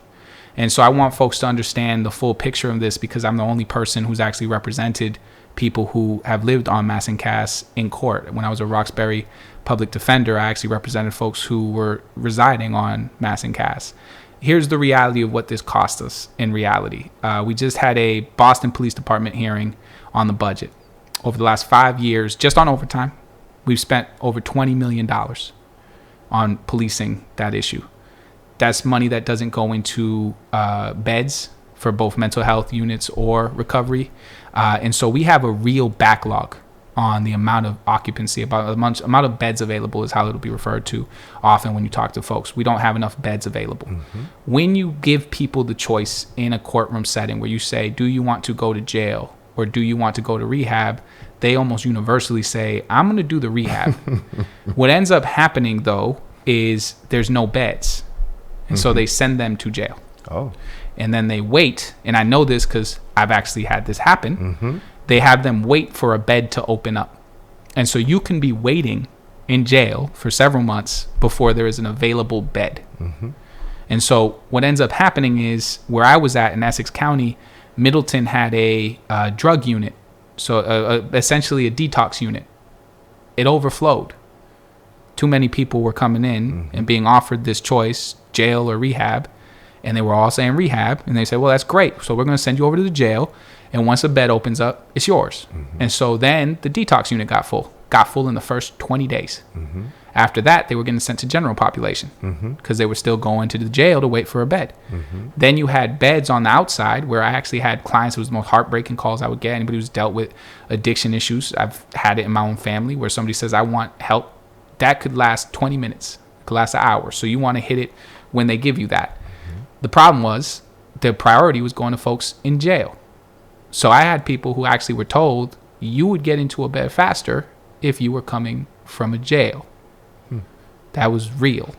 And so I want folks to understand the full picture of this because I'm the only person who's actually represented people who have lived on mass incass in court. When I was a Roxbury public defender, I actually represented folks who were residing on mass incass. Here's the reality of what this cost us in reality. We just had a Boston Police Department hearing on the budget. Over the last 5 years, just on overtime, we've spent over $20 million on policing that issue. That's money that doesn't go into beds for both mental health units or recovery. And so we have a real backlog on the amount of occupancy, about the amount of beds available is how it'll be referred to often when you talk to folks. We don't have enough beds available. When you give people the choice in a courtroom setting where you say, do you want to go to jail or do you want to go to rehab? They almost universally say, I'm going to do the rehab. What ends up happening, though, is there's no beds. And so they send them to jail. And then they wait. And I know this because I've actually had this happen. They have them wait for a bed to open up. And so you can be waiting in jail for several months before there is an available bed. And so what ends up happening is where I was at in Essex County, Middleton had a drug unit. So essentially a detox unit. It overflowed. Too many people were coming in and being offered this choice, jail or rehab. And they were all saying rehab. And they said, well, that's great. So we're going to send you over to the jail. And once a bed opens up, it's yours. And so then the detox unit got full. got full in the first 20 days. After that, they were getting sent to general population because they were still going to the jail to wait for a bed. Then you had beds on the outside where I actually had clients. It was the most heartbreaking calls I would get. Anybody who's dealt with addiction issues, I've had it in my own family where somebody says, I want help. That could last 20 minutes, could last an hour. So you want to hit it when they give you that. The problem was the priority was going to folks in jail. So I had people who actually were told you would get into a bed faster if you were coming from a jail. That was real.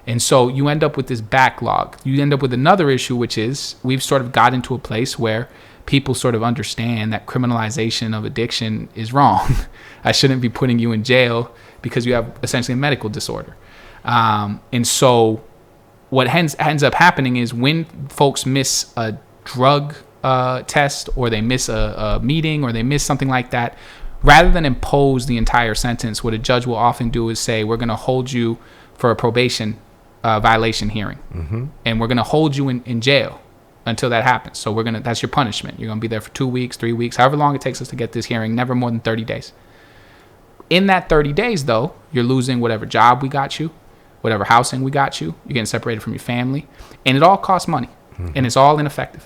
And so you end up with this backlog. You end up with another issue, which is we've sort of got into a place where people sort of understand that criminalization of addiction is wrong. I shouldn't be putting you in jail because you have essentially a medical disorder. And so what ends up happening is when folks miss a drug test or they miss a meeting or they miss something like that, rather than impose the entire sentence, what a judge will often do is say, we're going to hold you for a probation violation hearing. And we're going to hold you in jail until that happens. So that's your punishment. You're going to be there for 2 weeks, 3 weeks, however long it takes us to get this hearing, never more than 30 days. In that 30 days, though, you're losing whatever job we got you, whatever housing we got you. You're getting separated from your family. And it all costs money. And it's all ineffective.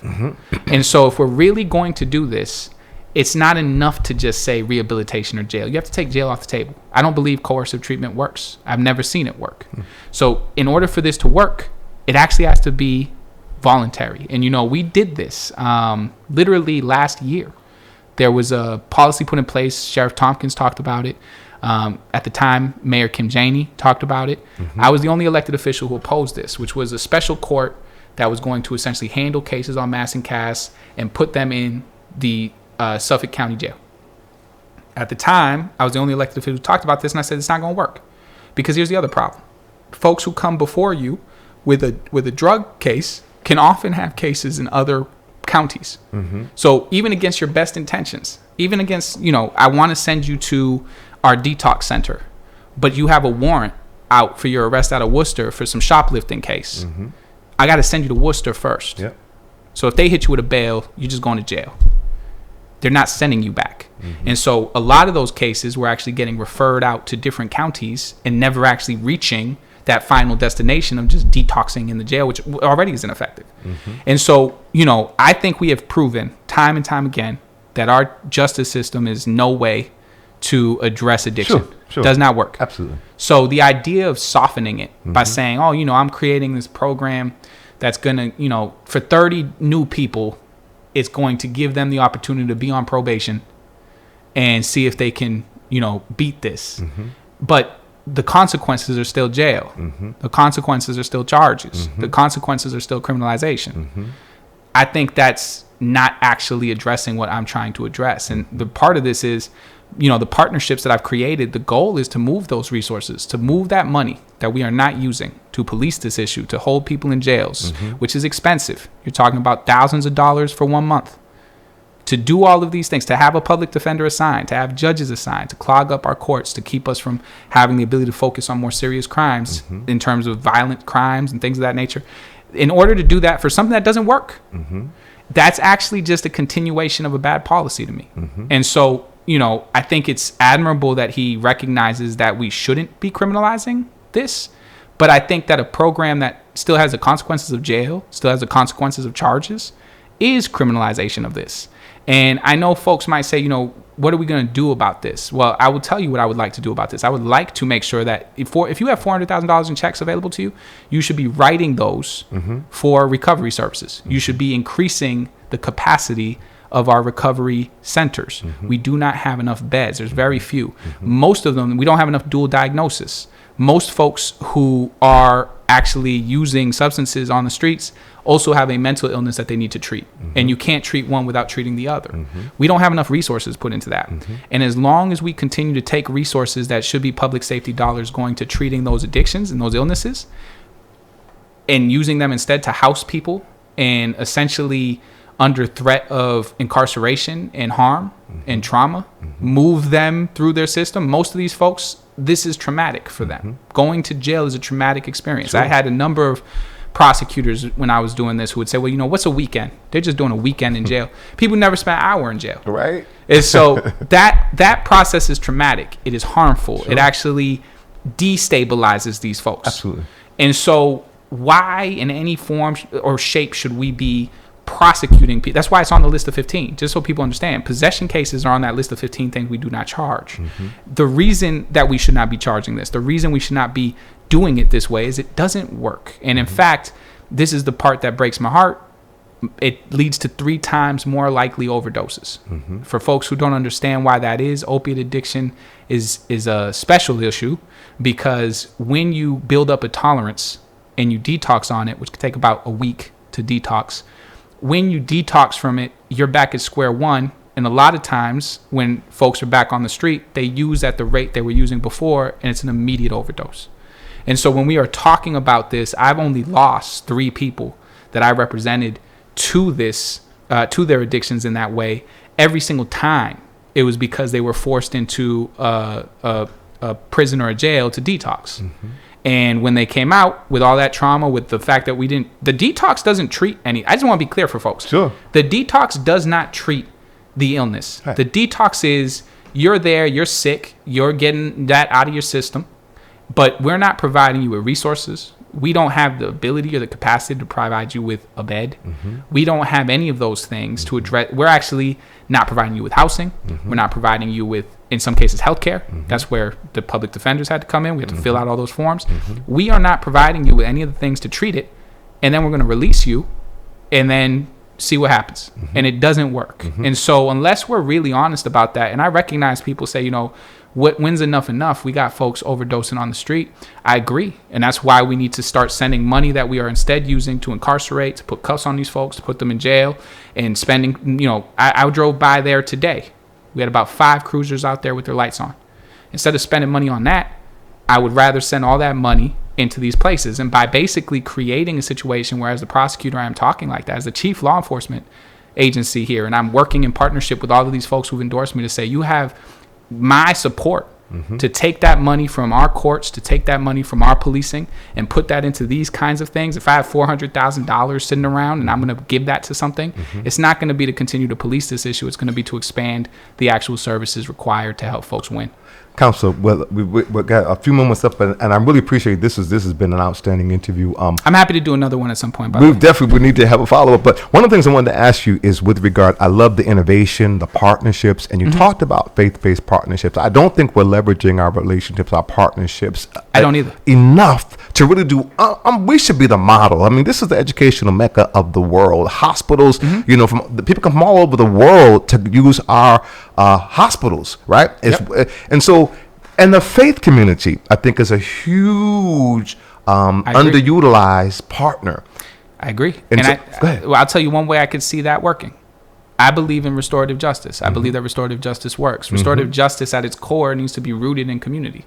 And so if we're really going to do this, it's not enough to just say rehabilitation or jail. You have to take jail off the table. I don't believe coercive treatment works. I've never seen it work. So in order for this to work, it actually has to be voluntary. And, we did this literally last year. There was a policy put in place. Sheriff Tompkins talked about it. At the time, Mayor Kim Janey talked about it. I was the only elected official who opposed this, which was a special court that was going to essentially handle cases on mass and cast and put them in the Suffolk County Jail. At the time, I was the only elected official who talked about this, and I said it's not going to work because here's the other problem: folks who come before you with a drug case can often have cases in other counties. So even against your best intentions, even against I want to send you to our detox center, but you have a warrant out for your arrest out of Worcester for some shoplifting case. I got to send you to Worcester first. Yep. So if they hit you with a bail, you're just going to jail. They're not sending you back. And so a lot of those cases were actually getting referred out to different counties and never actually reaching that final destination of just detoxing in the jail, which already is ineffective. And so, I think we have proven time and time again that our justice system is no way to address addiction. Sure. Does not work. Absolutely. So the idea of softening it by saying, I'm creating this program that's going to, for 30 new people, it's going to give them the opportunity to be on probation and see if they can, beat this. But the consequences are still jail. The consequences are still charges. The consequences are still criminalization. I think that's not actually addressing what I'm trying to address. And the part of this is, the partnerships that I've created, the goal is to move those resources, to move that money that we are not using to police this issue, to hold people in jails, which is expensive. You're talking about thousands of dollars for 1 month. To do all of these things, to have a public defender assigned, to have judges assigned, to clog up our courts, to keep us from having the ability to focus on more serious crimes in terms of violent crimes and things of that nature. In order to do that for something that doesn't work, that's actually just a continuation of a bad policy to me. And so, I think it's admirable that he recognizes that we shouldn't be criminalizing this. But I think that a program that still has the consequences of jail, still has the consequences of charges, is criminalization of this. And I know folks might say, what are we going to do about this? Well, I will tell you what I would like to do about this. I would like to make sure that if you have $400,000 in checks available to you, you should be writing those for recovery services. You should be increasing the capacity of our recovery centers. We do not have enough beds. There's very few. Most of them, we don't have enough dual diagnosis. Most folks who are actually using substances on the streets also have a mental illness that they need to treat. And you can't treat one without treating the other. We don't have enough resources put into that. And as long as we continue to take resources that should be public safety dollars going to treating those addictions and those illnesses and using them instead to house people and essentially under threat of incarceration and harm and trauma, move them through their system. Most of these folks, this is traumatic for them. Going to jail is a traumatic experience. I had a number of prosecutors when I was doing this who would say, well, you know, what's a weekend? They're just doing a weekend in jail. People never spent an hour in jail. Right. And so that process is traumatic. It is harmful. Sure. It actually destabilizes these folks. Absolutely. And so why in any form or shape should we be prosecuting people? That's why it's on the list of 15, just so people understand. Possession cases are on that list of 15 things we do not charge. The reason that we should not be charging this, the reason we should not be doing it this way is it doesn't work. And in fact, this is the part that breaks my heart. It leads to 3 times more likely overdoses. For folks who don't understand why that is, opiate addiction is a special issue, because when you build up a tolerance and you detox on it, which could take about a week to detox, when you detox from it, you're back at square one. And a lot of times when folks are back on the street, they use at the rate they were using before, and it's an immediate overdose. And so when we are talking about this, I've only lost 3 people that I represented to this, to their addictions in that way. Every single time it was because they were forced into a prison or a jail to detox. And when they came out with all that trauma, with the fact that the detox doesn't treat any, I just want to be clear for folks. Sure. The detox does not treat the illness. Right. The detox is, you're there, you're sick, you're getting that out of your system, but we're not providing you with resources. We don't have the ability or the capacity to provide you with a bed. We don't have any of those things to address. We're actually not providing you with housing. We're not providing you with, in some cases, healthcare. That's where the public defenders had to come in. We had to fill out all those forms. We are not providing you with any of the things to treat it, and then we're going to release you and then see what happens. And it doesn't work. And so unless we're really honest about that, and I recognize people say, you know, when's enough? We got folks overdosing on the street. I agree. And that's why we need to start sending money that we are instead using to incarcerate, to put cuffs on these folks, to put them in jail, and spending, you know, I drove by there today. We had about 5 cruisers out there with their lights on. Instead of spending money on that, I would rather send all that money into these places. And by basically creating a situation where, as the prosecutor, I am talking like that, as the chief law enforcement agency here, and I'm working in partnership with all of these folks who've endorsed me to say, you have my support to take that money from our courts, to take that money from our policing and put that into these kinds of things. If I have $400,000 sitting around and I'm going to give that to something, it's not going to be to continue to police this issue. It's going to be to expand the actual services required to help folks win. Councilor, well, we've got a few moments up, and I really appreciate this. This has been an outstanding interview. I'm happy to do another one at some point. We definitely need to have a follow-up. But one of the things I wanted to ask you is with regard, I love the innovation, the partnerships, and you talked about faith-based partnerships. I don't think we're leveraging our relationships, our partnerships. I don't either. Enough to really do. We should be the model. I mean, this is the educational mecca of the world. Hospitals, you know, the people come from all over the world to use our hospitals, right? And so. And the faith community, I think, is a huge underutilized partner. I agree. And go ahead. I'll tell you one way I could see that working. I believe in restorative justice. I believe that restorative justice works. Restorative justice at its core needs to be rooted in community.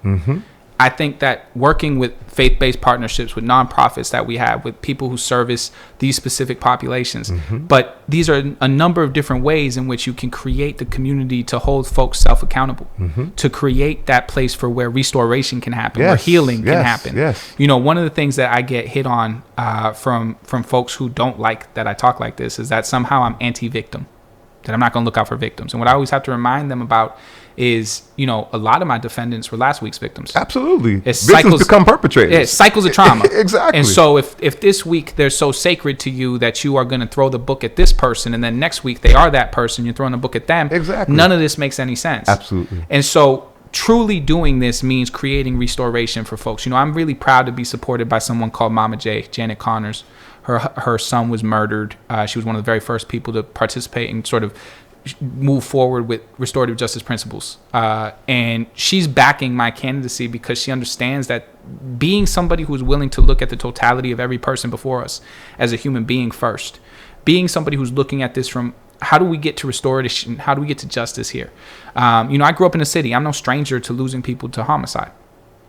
I think that working with faith-based partnerships with nonprofits that we have, with people who service these specific populations, but these are a number of different ways in which you can create the community to hold folks self-accountable, to create that place for where restoration can happen, where healing can happen. You know, one of the things that I get hit on from folks who don't like that I talk like this is that somehow I'm anti-victim, that I'm not going to look out for victims. And what I always have to remind them about is, you know, a lot of my defendants were last week's victims. Absolutely. Victims become perpetrators. Yeah, cycles of trauma. Exactly. And so if this week they're so sacred to you that you are going to throw the book at this person, and then next week they are that person, you're throwing a book at them. Exactly. None of this makes any sense. Absolutely. And so truly doing this means creating restoration for folks. You know, I'm really proud to be supported by someone called Mama J, Janet Connors. Her son was murdered. She was one of the very first people to participate and sort of move forward with restorative justice principles. And she's backing my candidacy because she understands that being somebody who's willing to look at the totality of every person before us as a human being first, being somebody who's looking at this from how do we get to restoration? How do we get to justice here? You know, I grew up in a city. I'm no stranger to losing people to homicide.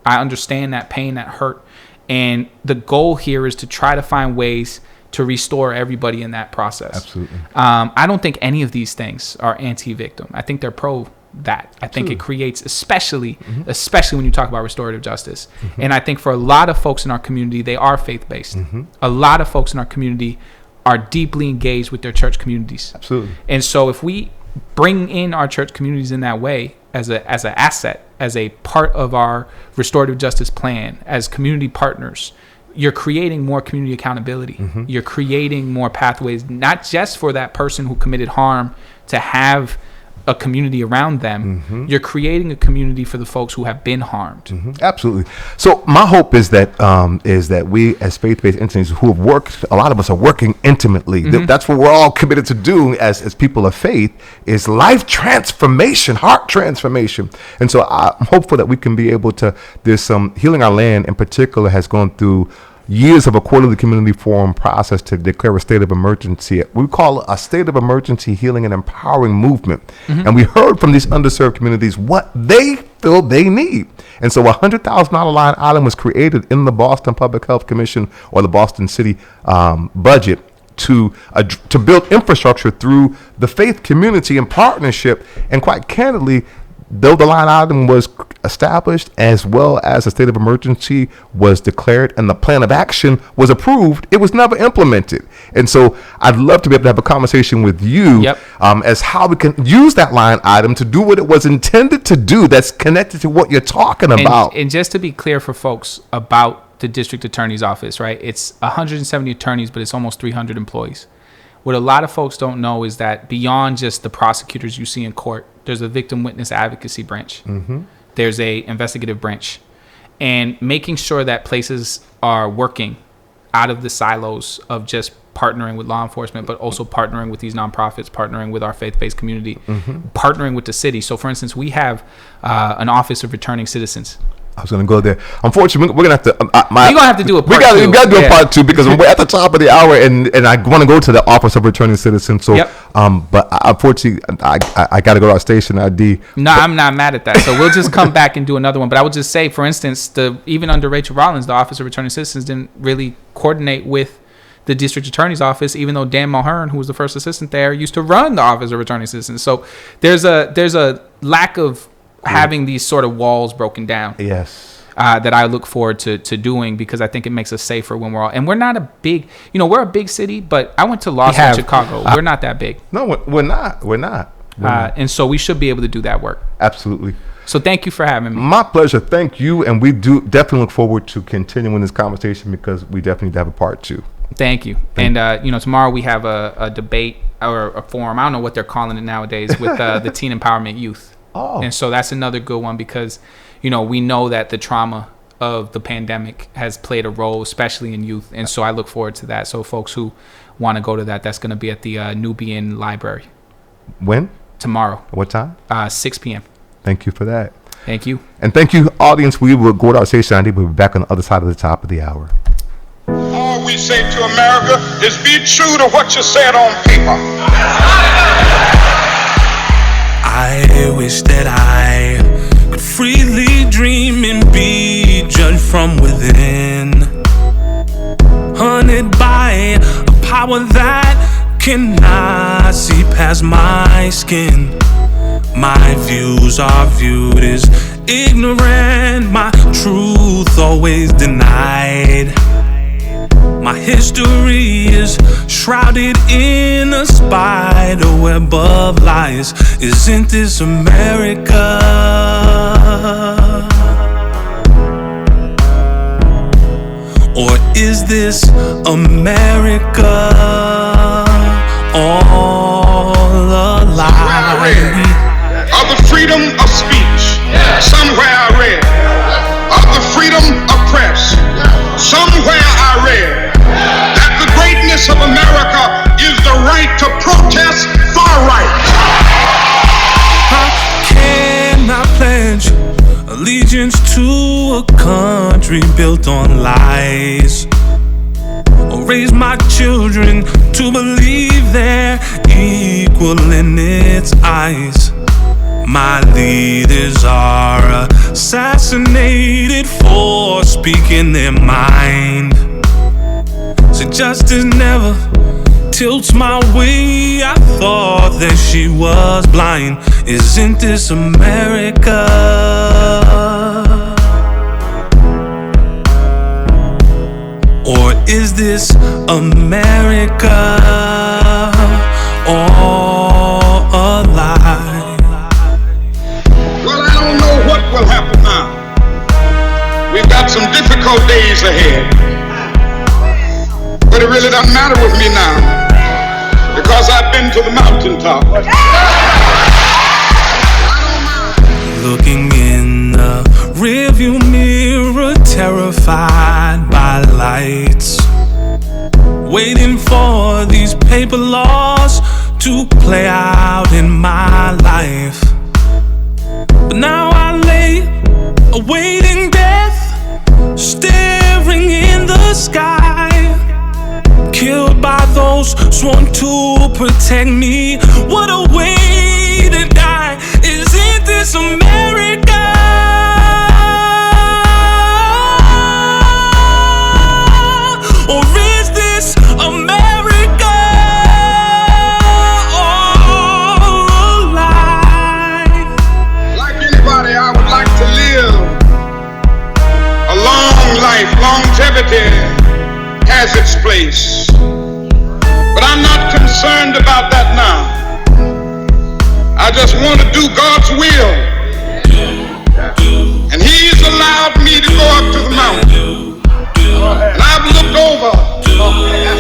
I understand that pain, that hurt. And the goal here is to try to find ways to restore everybody in that process. Absolutely. I don't think any of these things are anti-victim. I think they're pro that. I think it creates, especially when you talk about restorative justice. And I think for a lot of folks in our community, they are faith-based. A lot of folks in our community are deeply engaged with their church communities. Absolutely. And so if we bring in our church communities in that way as an asset, as a part of our restorative justice plan, as community partners, you're creating more community accountability. You're creating more pathways, not just for that person who committed harm to have a community around them. You're creating a community for the folks who have been harmed. Absolutely. So my hope is that we as faith-based entities who have worked, a lot of us are working intimately. That's what we're all committed to do as people of faith, is life transformation, heart transformation. And so I'm hopeful that we can be able to, there's some Healing Our Land in particular has gone through years of a quarterly community forum process to declare a state of emergency. We call it a state of emergency healing and empowering movement. And we heard from these underserved communities what they feel they need. And so a $100,000 line item was created in the Boston Public Health Commission or the Boston City budget to build infrastructure through the faith community and partnership. And quite candidly, though the line item was established as well as a state of emergency was declared and the plan of action was approved, it was never implemented. And so I'd love to be able to have a conversation with you as how we can use that line item to do what it was intended to do, that's connected to what you're talking about. And just to be clear for folks about the district attorney's office, right? It's 170 attorneys, but it's almost 300 employees. What a lot of folks don't know is that beyond just the prosecutors you see in court, there's a victim witness advocacy branch. There's a investigative branch, and making sure that places are working out of the silos of just partnering with law enforcement, but also partnering with these nonprofits, partnering with our faith-based community, partnering with the city. So for instance, we have an office of returning citizens. I was going to go there. Unfortunately, we're going to have to. We're going to have to do a part two. We got to do a part two because we're at the top of the hour, and I want to go to the Office of Returning Citizens. So, but unfortunately, I got to go to our station ID. No, I'm not mad at that. So we'll just come back and do another one. But I would just say, for instance, even under Rachel Rollins, the Office of Returning Citizens didn't really coordinate with the district attorney's office, even though Dan Mulhern, who was the first assistant there, used to run the Office of Returning Citizens. So there's a lack of having these sort of walls broken down. Yes. That I look forward to doing, because I think it makes us safer when we're all, and we're not a big, we're a big city, but I went to law school in Chicago. We're not that big. No, we're not. And so we should be able to do that work. Absolutely. So thank you for having me. My pleasure. Thank you. And we do definitely look forward to continuing this conversation, because we definitely have a part two. Thank you. And, tomorrow we have a debate or a forum. I don't know what they're calling it nowadays with the Teen Empowerment Youth. Oh. And so that's another good one, because, we know that the trauma of the pandemic has played a role, especially in youth. And so I look forward to that. So folks who want to go to that, that's going to be at the Nubian Library. When? Tomorrow. What time? 6 p.m. Thank you for that. Thank you. And thank you, audience. We will go to our station ID. We'll be back on the other side of the top of the hour. All we say to America is be true to what you said on paper. I wish that I could freely dream and be judged from within, hunted by a power that cannot see past my skin. My views are viewed as ignorant, my truth always denied. My history is shrouded in a spider web of lies. Isn't this America? Or is this America all a lie? Of the freedom of speech, somewhere I read. Of the freedom of press, somewhere I read that the greatness of America is the right to protest far right. How can I pledge allegiance to a country built on lies, or raise my children to believe they're equal in its eyes? My leaders are assassinated for speaking their mind. So justice never tilts my way. I thought that she was blind. Isn't this America? Or is this America all a lie? Well, I don't know what will happen now. We've got some difficult days ahead. But it really doesn't matter with me now, because I've been to the mountaintop. Looking in the rearview mirror, terrified by lights, waiting for these paper laws to play out in my life. But now I lay awaiting death, staring in the sky, killed by those sworn to protect me. What a way to die. Isn't this America? Or is this America all a lie? Like anybody, I would like to live a long life. Longevity has its place. But I'm not concerned about that now. I just want to do God's will.